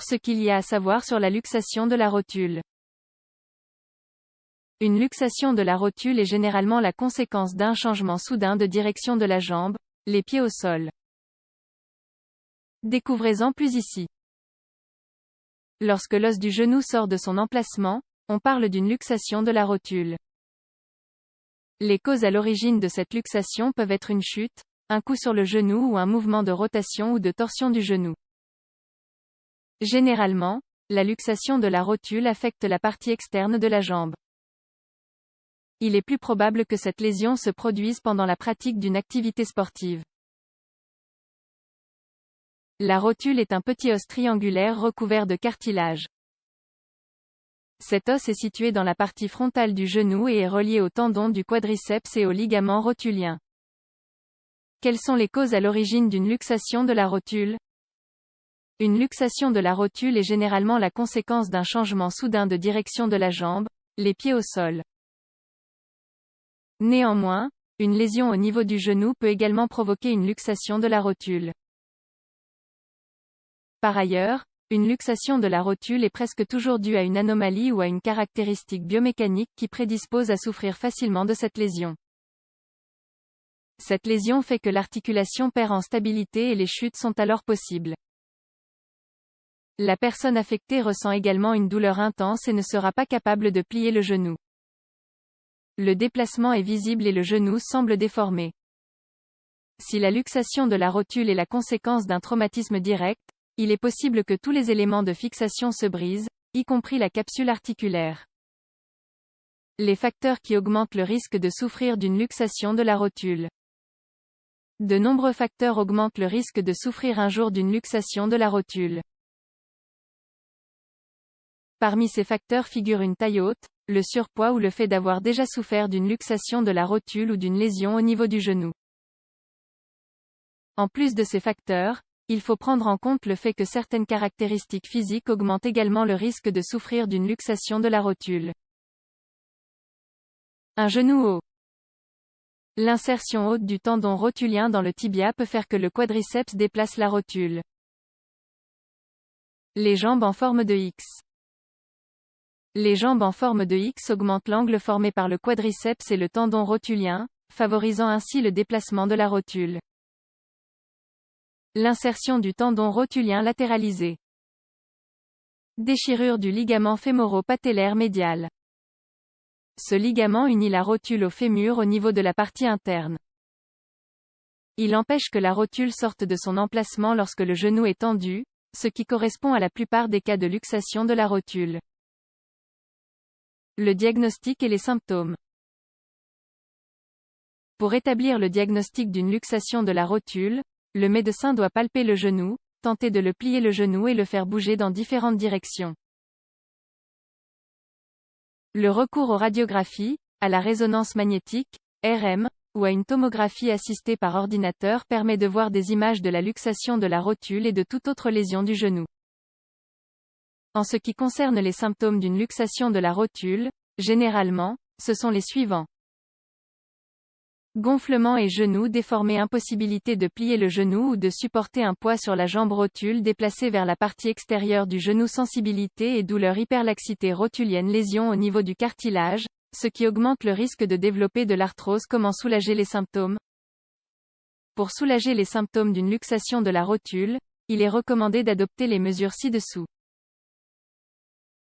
ce qu'il y a à savoir sur la luxation de la rotule. Une luxation de la rotule est généralement la conséquence d'un changement soudain de direction de la jambe, les pieds au sol. Découvrez-en plus ici. Lorsque l'os du genou sort de son emplacement, on parle d'une luxation de la rotule. Les causes à l'origine de cette luxation peuvent être une chute, un coup sur le genou ou un mouvement de rotation ou de torsion du genou. Généralement, la luxation de la rotule affecte la partie externe de la jambe. Il est plus probable que cette lésion se produise pendant la pratique d'une activité sportive. La rotule est un petit os triangulaire recouvert de cartilage. Cet os est situé dans la partie frontale du genou et est relié au tendon du quadriceps et au ligament rotulien. Quelles sont les causes à l'origine d'une luxation de la rotule? Une luxation de la rotule est généralement la conséquence d'un changement soudain de direction de la jambe, les pieds au sol. Néanmoins, une lésion au niveau du genou peut également provoquer une luxation de la rotule. Par ailleurs, une luxation de la rotule est presque toujours due à une anomalie ou à une caractéristique biomécanique qui prédispose à souffrir facilement de cette lésion. Cette lésion fait que l'articulation perd en stabilité et les chutes sont alors possibles. La personne affectée ressent également une douleur intense et ne sera pas capable de plier le genou. Le déplacement est visible et le genou semble déformé. Si la luxation de la rotule est la conséquence d'un traumatisme direct, il est possible que tous les éléments de fixation se brisent, y compris la capsule articulaire. Les facteurs qui augmentent le risque de souffrir d'une luxation de la rotule. De nombreux facteurs augmentent le risque de souffrir un jour d'une luxation de la rotule. Parmi ces facteurs figurent une taille haute, le surpoids ou le fait d'avoir déjà souffert d'une luxation de la rotule ou d'une lésion au niveau du genou. En plus de ces facteurs, il faut prendre en compte le fait que certaines caractéristiques physiques augmentent également le risque de souffrir d'une luxation de la rotule. Un genou haut. L'insertion haute du tendon rotulien dans le tibia peut faire que le quadriceps déplace la rotule. Les jambes en forme de X. Les jambes en forme de X augmentent l'angle formé par le quadriceps et le tendon rotulien, favorisant ainsi le déplacement de la rotule. L'insertion du tendon rotulien latéralisé. Déchirure du ligament fémoro-patellaire médial. Ce ligament unit la rotule au fémur au niveau de la partie interne. Il empêche que la rotule sorte de son emplacement lorsque le genou est tendu, ce qui correspond à la plupart des cas de luxation de la rotule. Le diagnostic et les symptômes. Pour établir le diagnostic d'une luxation de la rotule, le médecin doit palper le genou, tenter de le plier le genou et le faire bouger dans différentes directions. Le recours aux radiographies, à la résonance magnétique, RM, ou à une tomographie assistée par ordinateur permet de voir des images de la luxation de la rotule et de toute autre lésion du genou. En ce qui concerne les symptômes d'une luxation de la rotule, généralement, ce sont les suivants. Gonflement et genou déformé, impossibilité de plier le genou ou de supporter un poids sur la jambe, rotule déplacée vers la partie extérieure du genou, sensibilité et douleur, hyperlaxité rotulienne, lésion au niveau du cartilage, ce qui augmente le risque de développer de l'arthrose. Comment soulager les symptômes? Pour soulager les symptômes d'une luxation de la rotule, il est recommandé d'adopter les mesures ci-dessous.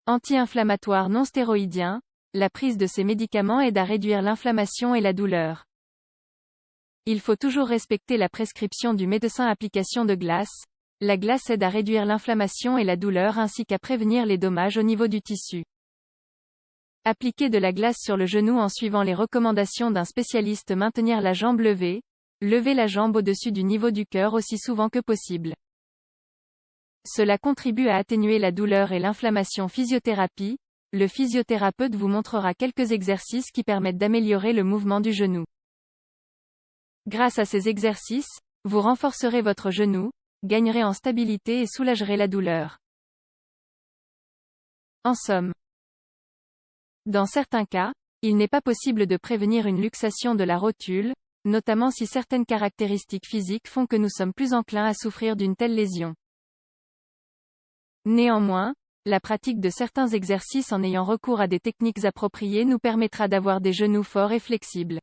Anti-inflammatoires non stéroïdiens, la prise de ces médicaments aide à réduire l'inflammation et la douleur. Il faut toujours respecter la prescription du médecin. Application de glace. La glace aide à réduire l'inflammation et la douleur ainsi qu'à prévenir les dommages au niveau du tissu. Appliquer de la glace sur le genou en suivant les recommandations d'un spécialiste. Maintenir la jambe levée. Lever la jambe au-dessus du niveau du cœur aussi souvent que possible. Cela contribue à atténuer la douleur et l'inflammation. Physiothérapie. Le physiothérapeute vous montrera quelques exercices qui permettent d'améliorer le mouvement du genou. Grâce à ces exercices, vous renforcerez votre genou, gagnerez en stabilité et soulagerez la douleur. En somme, dans certains cas, il n'est pas possible de prévenir une luxation de la rotule, notamment si certaines caractéristiques physiques font que nous sommes plus enclins à souffrir d'une telle lésion. Néanmoins, la pratique de certains exercices en ayant recours à des techniques appropriées nous permettra d'avoir des genoux forts et flexibles.